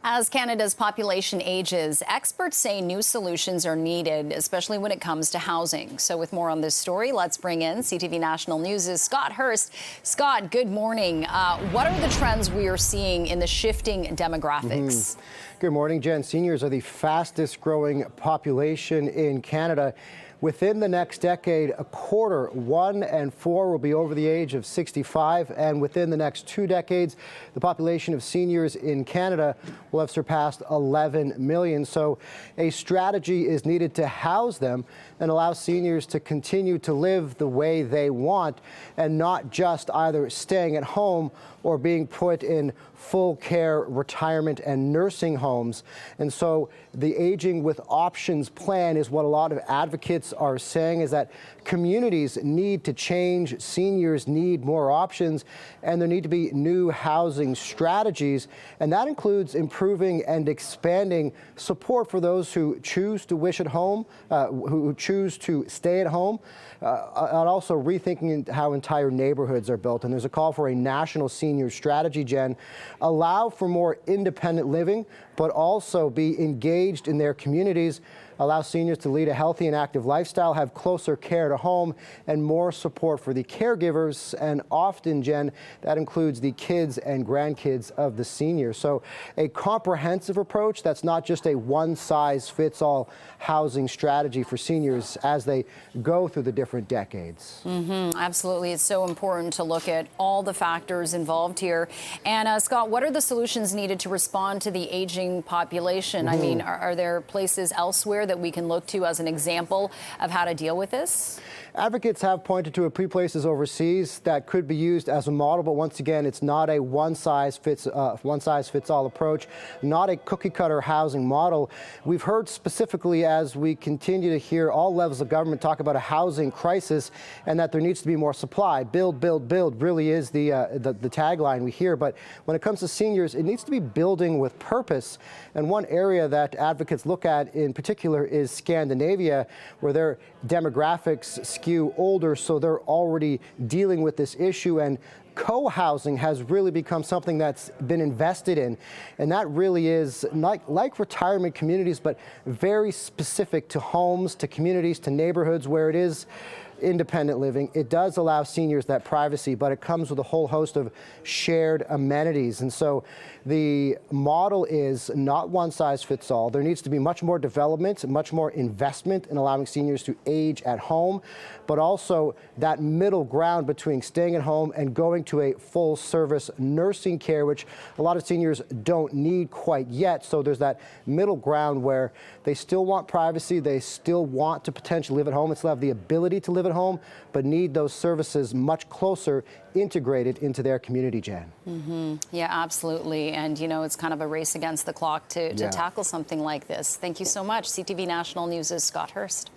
As Canada's population ages, experts say new solutions are needed, especially when it comes to housing. So with more on this story, let's bring in CTV National News' Scott Hurst. Scott, good morning. What are the trends we are seeing in the shifting demographics? Good morning, Jen. Seniors are the fastest growing population in Canada. Within the next decade, a quarter, 1 in 4, will be over the age of 65. And within the next 2 decades, the population of seniors in Canada will have surpassed 11 million. So a strategy is needed to house them and allow seniors to continue to live the way they want and not just either staying at home or being put in full care retirement and nursing homes. And so the Aging with Options plan is what a lot of advocates are saying, is that communities need to change, seniors need more options, and there need to be new housing strategies. And that includes improving and expanding support for those who choose to wish at home, who choose to stay at home, and also rethinking how entire neighborhoods are built. And there's a call for a national senior strategy, Jen. Allow for more independent living, but also be engaged in their communities. Allow seniors to lead a healthy and active lifestyle, have closer care to home, and more support for the caregivers. And often, Jen, that includes the kids and grandkids of the seniors. So a comprehensive approach that's not just a one-size-fits-all housing strategy for seniors as they go through the different decades. Absolutely. It's so important to look at all the factors involved here. And Scott, what are the solutions needed to respond to the aging population? I mean, are there places elsewhere that we can look to as an example of how to deal with this? Advocates have pointed to a few places overseas that could be used as a model, but once again, it's not a one-size-fits-all approach, not a cookie-cutter housing model. We've heard specifically, as we continue to hear all levels of government talk about a housing crisis and that there needs to be more supply. Build, build, build really is the tagline we hear. But when it comes to seniors, it needs to be building with purpose. And one area that advocates look at in particular is Scandinavia, where their demographics skew older, so they're already dealing with this issue. And co-housing has really become something that's been invested in, and that really is like retirement communities, but very specific to homes, to communities, to neighborhoods where it is independent living. It does allow seniors that privacy, but it comes with a whole host of shared amenities. And so the model is not one size fits all. There needs to be much more development, much more investment in allowing seniors to age at home, but also that middle ground between staying at home and going to a full service nursing care, which a lot of seniors don't need quite yet. So there's that middle ground where they still want privacy, they still want to potentially live at home and still have the ability to live at home, but need those services much closer integrated into their community, Jan. Yeah, absolutely. And, you know, it's kind of a race against the clock to tackle something like this. Thank you so much. CTV National News' Scott Hurst.